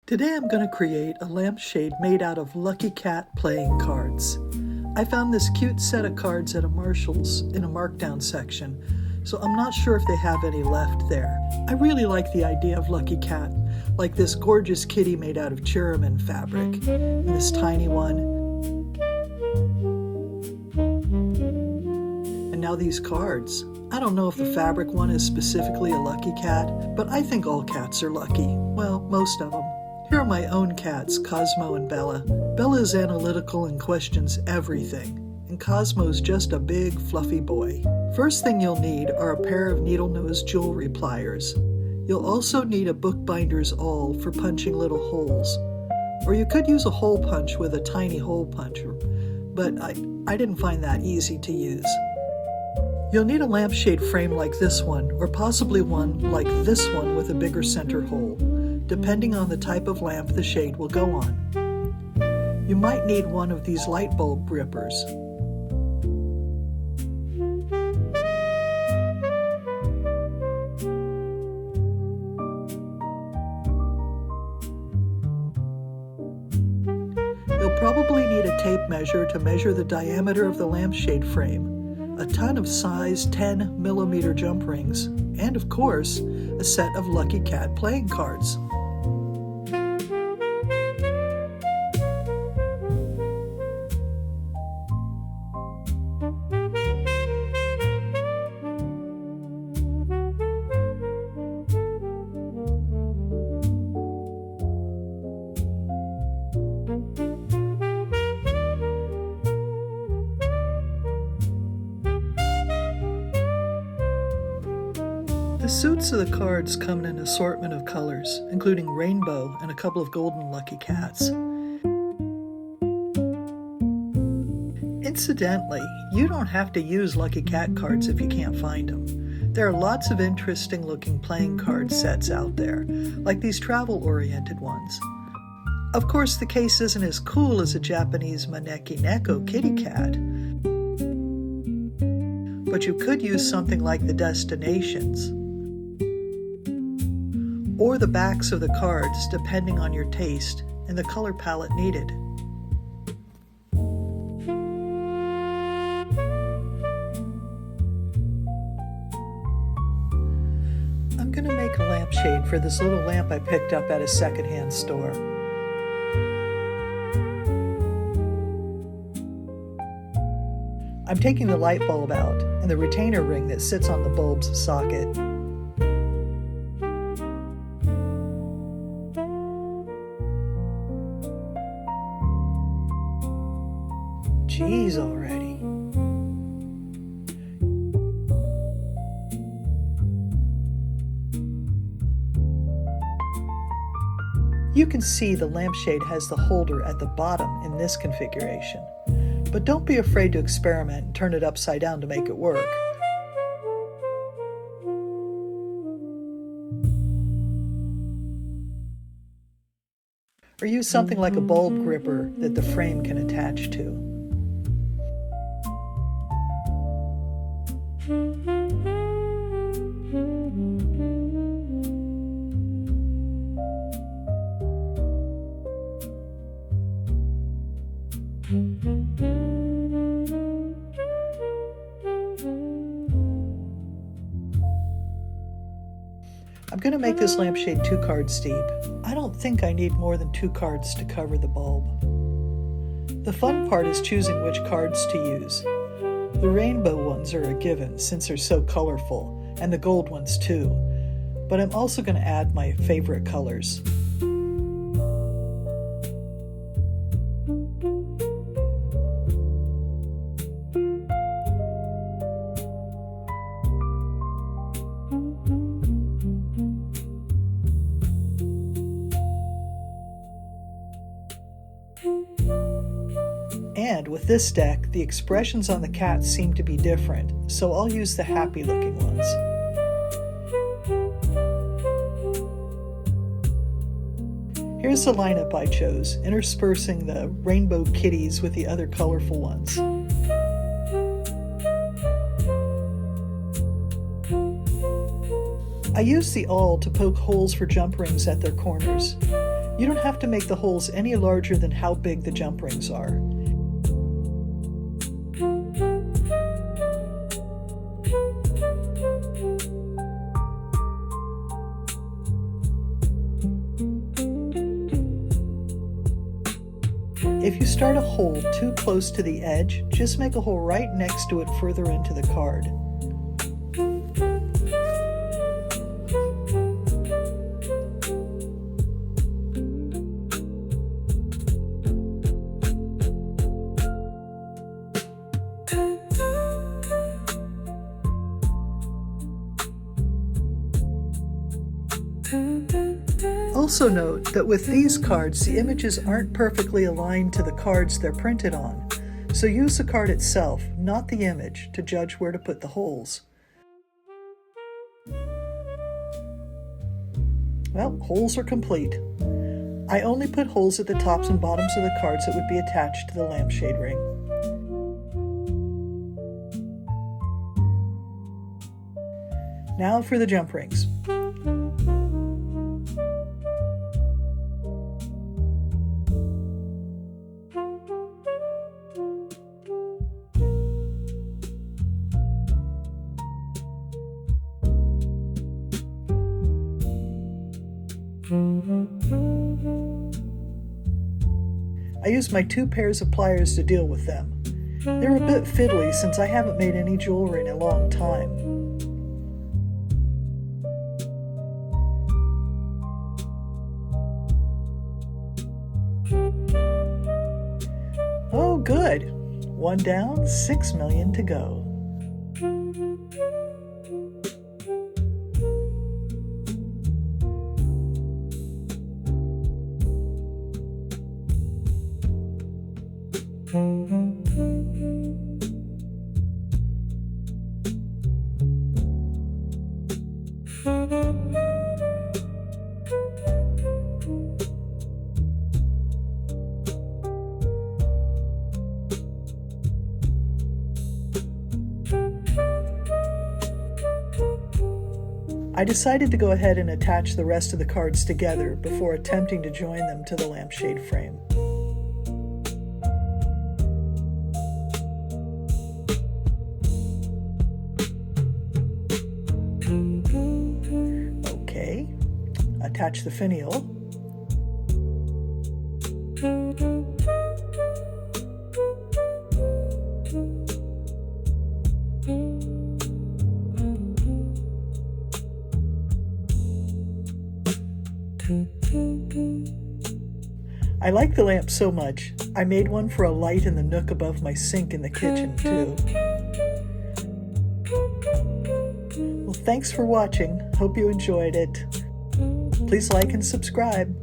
Today I'm going to create a lampshade made out of Lucky Cat playing cards. I found this cute set of cards at a Marshall's in a markdown section, so I'm not sure if they have any left there. I really like the idea of Lucky Cat, like this gorgeous kitty made out of cherubim fabric, and this tiny one. And now these cards. I don't know if the fabric one is specifically a lucky cat, but I think all cats are lucky. Well, most of them. Here are my own cats, Cosmo and Bella. Bella is analytical and questions everything, and Cosmo's just a big, fluffy boy. First thing you'll need are a pair of needle-nose jewelry pliers. You'll also need a bookbinder's awl for punching little holes. Or you could use a hole punch with a tiny hole puncher, but I didn't find that easy to use. You'll need a lampshade frame like this one, or possibly one like this one with a bigger center hole, depending on the type of lamp the shade will go on. You might need one of these light bulb grippers. You'll probably need a tape measure to measure the diameter of the lampshade frame, a ton of size 10mm jump rings, and of course, a set of Lucky Cat playing cards. The suits of the cards come in an assortment of colors, including rainbow and a couple of golden Lucky Cats. Incidentally, you don't have to use Lucky Cat cards if you can't find them. There are lots of interesting looking playing card sets out there, like these travel-oriented ones. Of course, the case isn't as cool as a Japanese Maneki Neko kitty cat, but you could use something like the destinations, or the backs of the cards, depending on your taste and the color palette needed. I'm going to make a lampshade for this little lamp I picked up at a secondhand store. I'm taking the light bulb out and the retainer ring that sits on the bulb's socket. Geez, already. You can see the lampshade has the holder at the bottom in this configuration, but don't be afraid to experiment and turn it upside down to make it work. Or use something like a bulb gripper that the frame can attach to. I'm going to make this lampshade 2 cards deep. I don't think I need more than 2 cards to cover the bulb. The fun part is choosing which cards to use. The rainbow ones are a given since they're so colorful, and the gold ones too. But I'm also going to add my favorite colors. And with this deck, the expressions on the cats seem to be different, so I'll use the happy-looking ones. Here's the lineup I chose, interspersing the rainbow kitties with the other colorful ones. I used the awl to poke holes for jump rings at their corners. You don't have to make the holes any larger than how big the jump rings are. If you start a hole too close to the edge, just make a hole right next to it further into the card. Also note that with these cards, the images aren't perfectly aligned to the cards they're printed on, so use the card itself, not the image, to judge where to put the holes. Well, holes are complete. I only put holes at the tops and bottoms of the cards that would be attached to the lampshade ring. Now for the jump rings. I used my 2 pairs of pliers to deal with them. They're a bit fiddly since I haven't made any jewelry in a long time. Oh, good. 1 down, 6 million to go. I decided to go ahead and attach the rest of the cards together before attempting to join them to the lampshade frame. Okay, attach the finial. I like the lamp so much, I made one for a light in the nook above my sink in the kitchen, too. Well, thanks for watching. Hope you enjoyed it. Please like and subscribe.